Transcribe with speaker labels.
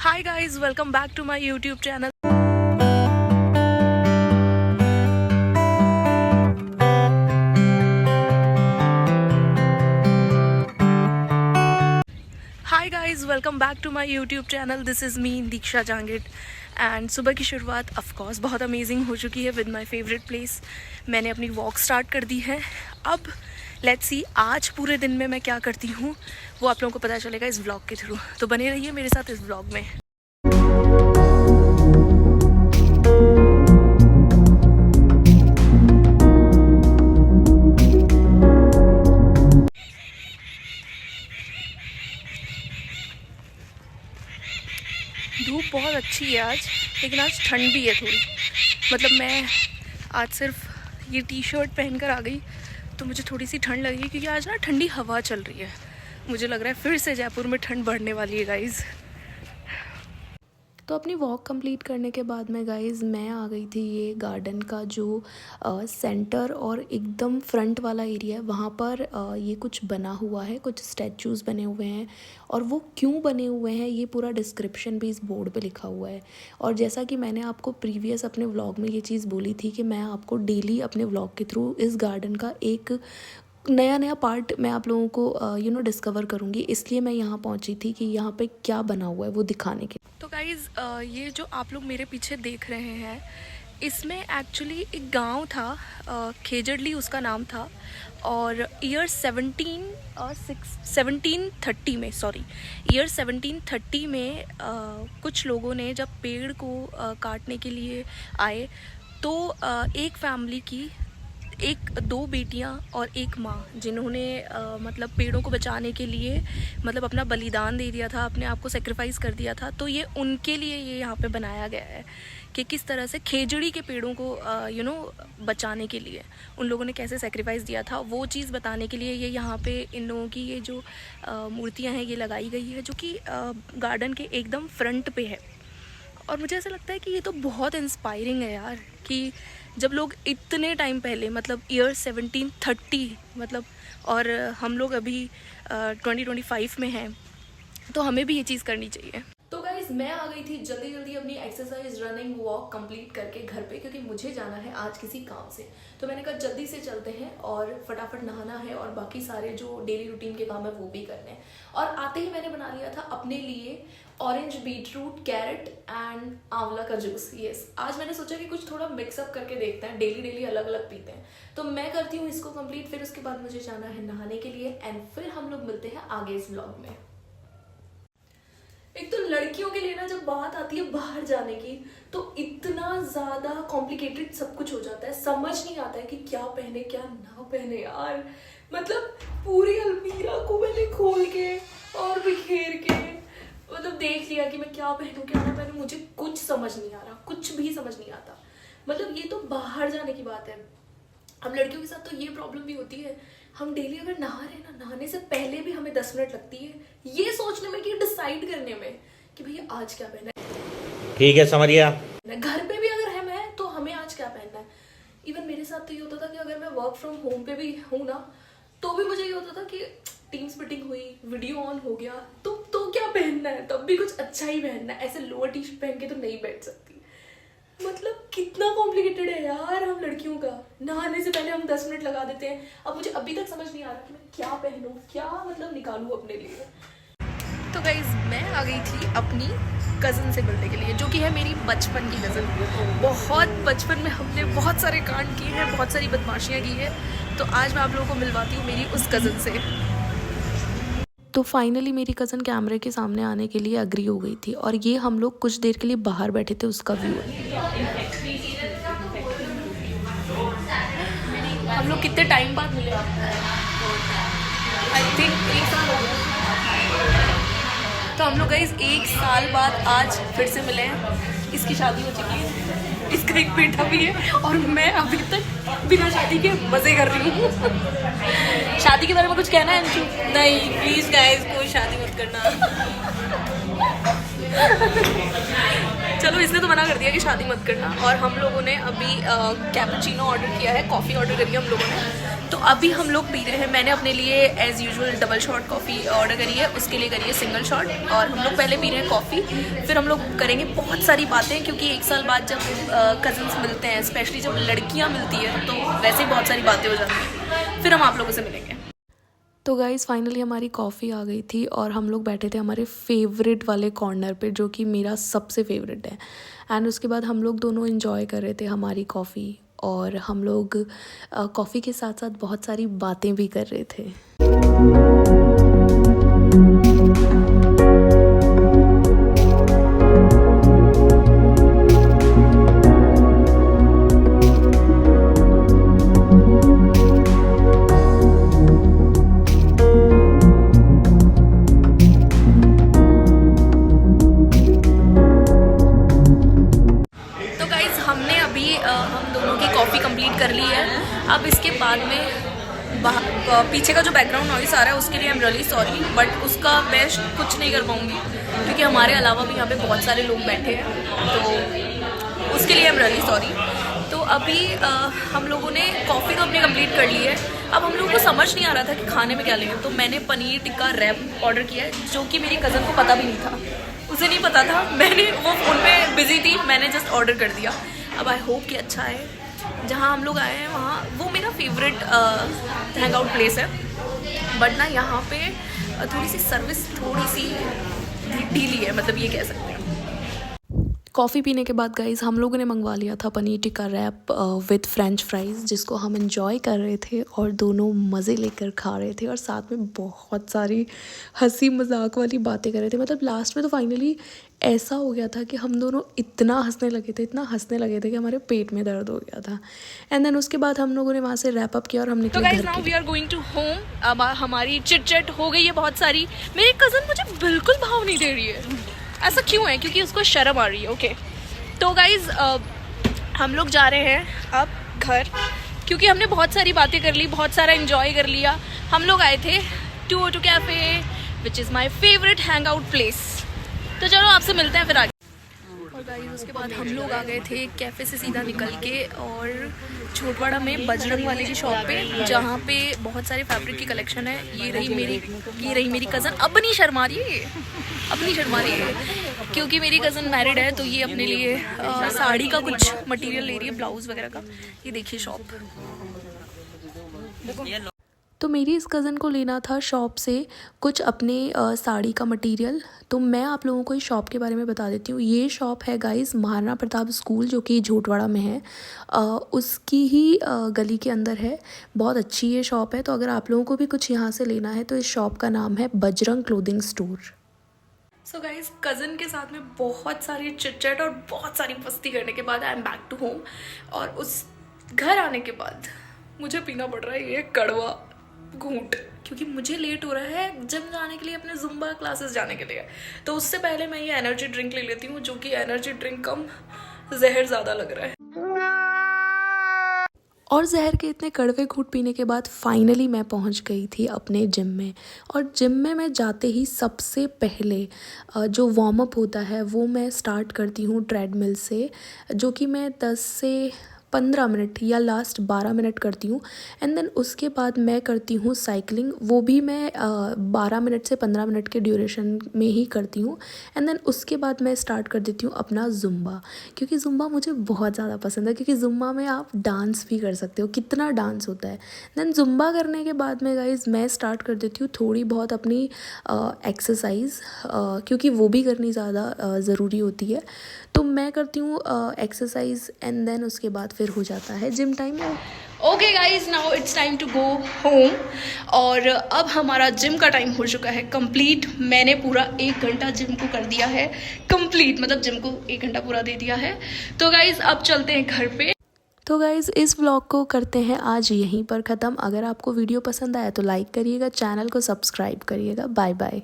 Speaker 1: Hi guys, welcome back to my YouTube channel. Hi guys, welcome back to my YouTube channel. This is me Diksha Jangit and सुबह की शुरुआत of course बहुत amazing हो चुकी है with my favourite place. मैंने अपनी walk start कर दी है. अब लेट्स सी आज पूरे दिन में मैं क्या करती हूँ वो आप लोगों को पता चलेगा इस व्लॉग के थ्रू. तो बने रहिए मेरे साथ इस व्लॉग में. धूप बहुत अच्छी है आज, लेकिन आज ठंड भी है थोड़ी. मतलब मैं आज सिर्फ ये टी शर्ट पहन कर आ गई तो मुझे थोड़ी सी ठंड लगी क्योंकि आज ना ठंडी हवा चल रही है. मुझे लग रहा है फिर से जयपुर में ठंड बढ़ने वाली है गाइज़. तो अपनी वॉक कंप्लीट करने के बाद में गाइज़ मैं आ गई थी ये गार्डन का जो सेंटर और एकदम फ्रंट वाला एरिया है. वहाँ पर ये कुछ बना हुआ है, कुछ स्टैचूज़ बने हुए हैं और वो क्यों बने हुए हैं ये पूरा डिस्क्रिप्शन भी इस बोर्ड पे लिखा हुआ है. और जैसा कि मैंने आपको प्रीवियस अपने व्लॉग में ये चीज़ बोली थी कि मैं आपको डेली अपने व्लॉग के थ्रू इस गार्डन का एक नया पार्ट मैं आप लोगों को डिस्कवर करूँगी. इसलिए मैं यहाँ पहुँची थी कि यहाँ पे क्या बना हुआ है वो दिखाने के. तो गाइज़ ये जो आप लोग मेरे पीछे देख रहे हैं इसमें एक्चुअली एक गांव था, खेजड़ली उसका नाम था. और ईयर 1730 में कुछ लोगों ने जब पेड़ को काटने के लिए आए तो एक फैमिली की दो बेटियां और एक माँ जिन्होंने मतलब पेड़ों को बचाने के लिए मतलब अपना बलिदान दे दिया था, अपने आप को सेक्रीफाइस कर दिया था. तो ये उनके लिए ये यहाँ पे बनाया गया है कि किस तरह से खेजड़ी के पेड़ों को बचाने के लिए उन लोगों ने कैसे सेक्रीफाइस दिया था वो चीज़ बताने के लिए ये यहाँ पे इन लोगों की ये जो मूर्तियाँ हैं ये लगाई गई है जो कि गार्डन के एकदम फ्रंट पे है. और मुझे ऐसा लगता है कि ये तो बहुत इंस्पायरिंग है यार कि जब लोग इतने टाइम पहले मतलब ईयर 1730 मतलब और हम लोग अभी 2025 में हैं तो हमें भी ये चीज़ करनी चाहिए. तो गाइज मैं आ गई थी जल्दी अपनी एक्सरसाइज रनिंग वॉक कंप्लीट करके घर पे क्योंकि मुझे जाना है आज किसी काम से. तो मैंने कहा जल्दी से चलते हैं और फटाफट नहाना है और बाकी सारे जो डेली रूटीन के काम है वो भी करने हैं. और आते ही मैंने बना लिया था अपने लिए ऑरेंज, बीटरूट, कैरेट एंड आंवला का जूस. यस, आज मैंने सोचा कि कुछ थोड़ा मिक्सअप करके देखते हैं, डेली अलग अलग पीते हैं. तो मैं करती हूँ इसको कंप्लीट, फिर उसके बाद मुझे जाना है नहाने के लिए एंड फिर हम लोग मिलते हैं आगे इस व्लॉग में. एक तो लड़कियों के लिए ना जब बात आती है बाहर जाने की तो इतना ज़्यादा कॉम्प्लिकेटेड सब कुछ हो जाता है. समझ नहीं आता है कि क्या पहने क्या ना पहने यार. मतलब पूरी अलमीरा को मैंने खोल के और बिखेर के मतलब देख लिया कि मैं क्या पहनूं क्या ना पहनूं. मुझे कुछ समझ नहीं आ रहा, कुछ भी समझ नहीं आता. मतलब ये तो बाहर जाने की बात है. हम लड़कियों के साथ तो ये प्रॉब्लम भी होती है, हम डेली अगर नहा रहे ना, नहाने से पहले भी हमें 10 मिनट लगती है ये सोचने में कि डिसाइड करने में कि भैया आज क्या पहनना है. ठीक है, समझ गया. घर पे भी अगर हम हैं तो हमें आज क्या पहनना है. इवन मेरे साथ तो ये होता था कि अगर मैं वर्क फ्रॉम होम पे भी हूँ ना तो भी मुझे ये होता था कि टीम्स मीटिंग हुई, वीडियो ऑन हो गया तो क्या पहनना है. तब भी कुछ अच्छा ही पहनना है, ऐसे लोअर टी शर्ट पहन के तो नहीं बैठ सकती. मतलब कितना कॉम्प्लिकेटेड है यार हम लड़कियों का. नहाने से पहले हम 10 मिनट लगा देते हैं. अब मुझे अभी तक समझ नहीं आ रहा कि मैं क्या पहनूं, क्या मतलब निकालूं अपने लिए. तो गाइज मैं आ गई थी अपनी कज़न से मिलने के लिए जो कि है मेरी बचपन की कज़न. बहुत बचपन में हमने बहुत सारे कांड किए हैं, बहुत सारी बदमाशियाँ की हैं. तो आज मैं आप लोगों को मिलवाती हूँ मेरी उस कज़न से. तो फाइनली मेरी कज़न कैमरे के सामने आने के लिए अग्री हो गई थी और ये हम लोग कुछ देर के लिए बाहर बैठे थे उसका व्यू है. हम लोग कितने टाइम बाद मिले, आई थिंक 1 साल हो गया. तो हम लोग गाइस 1 साल बाद आज फिर से मिले हैं. इसकी शादी हो चुकी है, इसका एक बेटा भी है और मैं अभी तक बिना शादी के मज़े कर रही हूँ. शादी के बारे में कुछ कहना है अंशु?
Speaker 2: नहीं प्लीज गाइस, कोई शादी मत करना.
Speaker 1: चलो इसने तो मना कर दिया कि शादी मत करना. और हम लोगों ने अभी कैपुचिनो ऑर्डर किया है, कॉफ़ी ऑर्डर करी है हम लोगों ने. तो अभी हम लोग पी रहे हैं, मैंने अपने लिए as usual double shot coffee order करी है, उसके लिए करी है सिंगल शॉट। और हम लोग पहले पी रहे हैं कॉफ़ी, फिर हम लोग करेंगे बहुत सारी बातें, क्योंकि एक साल बाद जब कज़न्स मिलते हैं, स्पेशली जब लड़कियाँ मिलती हैं, तो वैसे ही बहुत सारी बातें हो जाती हैं। फिर हम आप लोगों से मिलेंगे। तो गाइज़ फाइनली हमारी कॉफ़ी आ गई थी और हम लोग बैठे थे हमारे फेवरेट वाले कॉर्नर पे, जो कि मेरा सबसे फेवरेट है। एंड उसके बाद हम लोग दोनों एंजॉय कर रहे थे हमारी कॉफ़ी, और हम लोग कॉफ़ी के साथ साथ बहुत सारी बातें भी कर रहे थे। हम दोनों की कॉफ़ी कंप्लीट कर ली है। अब इसके बाद में पीछे का जो बैकग्राउंड नॉइस आ रहा है उसके लिए I am really sorry, but उसका बेस्ट कुछ नहीं कर पाऊँगी, क्योंकि हमारे अलावा भी यहाँ पे बहुत सारे लोग बैठे हैं, तो उसके लिए आई एम रियली सॉरी। तो अभी हम लोगों ने कॉफ़ी तो अपनी कंप्लीट कर ली है। अब हम लोगों को समझ नहीं आ रहा था कि खाने में क्या लेंगे, तो मैंने पनीर टिक्का रैप ऑर्डर किया है, जो कि मेरी कज़न को पता भी नहीं था, उसे नहीं पता था, मैंने वो फ़ोन पे बिजी थी, मैंने जस्ट ऑर्डर कर दिया। अब आई होप कि अच्छा है। जहाँ हम लोग आए हैं वहाँ, वो मेरा फेवरेट हैंग आउट प्लेस है, बट ना यहाँ पे थोड़ी सी सर्विस थोड़ी सी ढीली है, मतलब ये कह सकते हैं। कॉफ़ी पीने के बाद गाइज़ हम लोगों ने मंगवा लिया था paneer tikka wrap with French fries, जिसको हम एंजॉय कर रहे थे और दोनों मज़े लेकर खा रहे थे, और साथ में बहुत सारी हंसी मजाक वाली बातें कर रहे थे। मतलब लास्ट में तो फाइनली ऐसा हो गया था कि हम दोनों इतना हंसने लगे थे कि हमारे पेट में दर्द हो गया था। एंड देन उसके बाद हम लोगों ने वहाँ से रैप अप किया और हम निकले घर के लिए। तो guys now we are going to home. अब हमारी चिट चैट हो गई है बहुत सारी। मेरी कज़न मुझे बिल्कुल भाव नहीं दे रही है, ऐसा क्यों है? क्योंकि उसको शर्म आ रही है। ओके तो गाइज हम लोग जा रहे हैं अब घर, क्योंकि हमने बहुत सारी बातें कर ली, बहुत सारा एंजॉय कर लिया। हम लोग आए थे to cafe which is my favourite hang out place. तो चलो आपसे मिलते हैं फिर आगे। और गाइस उसके बाद हम लोग आ गए थे कैफ़े से सीधा निकल के और छोटवाड़ा में बजरंग वाले की शॉप पे, जहाँ पे बहुत सारे फैब्रिक की कलेक्शन है। ये रही मेरी कज़न। अब नहीं शर्मा रही है क्योंकि मेरी कज़न मैरिड है, तो ये अपने लिए साड़ी का कुछ मटेरियल ले रही है, ब्लाउज़ वगैरह का। ये देखिए शॉप। तो मेरी इस कज़न को लेना था शॉप से कुछ अपने साड़ी का मटेरियल। तो मैं आप लोगों को इस शॉप के बारे में बता देती हूँ। ये शॉप है गाइस महाराणा प्रताप स्कूल, जो कि झोटवाड़ा में है, उसकी ही गली के अंदर है। बहुत अच्छी ये शॉप है। तो अगर आप लोगों को भी कुछ यहाँ से लेना है तो इस शॉप का नाम है Bajrang clothing store. So guys cousin के साथ में बहुत सारी चिट-चैट और बहुत सारी मस्ती करने के बाद I am back to home. और उस घर आने के बाद मुझे पीना पड़ रहा है ये कड़वा घूंट, क्योंकि मुझे लेट हो रहा है जिम जाने के लिए, अपने जुम्बा क्लासेस जाने के लिए। तो उससे पहले मैं ये एनर्जी ड्रिंक ले लेती हूँ, जो कि एनर्जी ड्रिंक कम जहर ज़्यादा लग रहा है। और जहर के इतने कड़वे घूंट पीने के बाद फाइनली मैं पहुंच गई थी अपने जिम में। और जिम में मैं जाते ही सबसे पहले जो वार्म अप होता है वो मैं स्टार्ट करती हूँ ट्रेडमिल से, जो कि मैं 10 से 15 मिनट या लास्ट 12 मिनट करती हूँ। एंड देन उसके बाद मैं करती हूँ साइकिलिंग, वो भी मैं 12 मिनट से 15 मिनट के ड्यूरेशन में ही करती हूँ। एंड देन उसके बाद मैं स्टार्ट कर देती हूँ अपना जुम्बा, क्योंकि जुम्बा मुझे बहुत ज़्यादा पसंद है, क्योंकि जुम्बा में आप डांस भी कर सकते हो, कितना डांस होता है। देन जुम्बा करने के बाद में गाइज मैं स्टार्ट कर देती हूँ थोड़ी बहुत अपनी एक्सरसाइज, क्योंकि वो भी करनी ज़्यादा ज़रूरी होती है। तो मैं करती हूँ एक्सरसाइज एंड देन उसके बाद फिर हो जाता है gym time. Okay guys now it's time to go home. और अब हमारा जिम का टाइम हो चुका है कंप्लीट। मैंने पूरा 1 घंटा जिम को कर दिया है कंप्लीट, मतलब जिम को 1 घंटा पूरा दे दिया है। तो गाइज अब चलते हैं घर पे। तो गाइज़ इस व्लॉग को करते हैं आज यहीं पर ख़त्म। अगर आपको वीडियो पसंद आया तो लाइक करिएगा, चैनल को सब्सक्राइब करिएगा। Bye bye.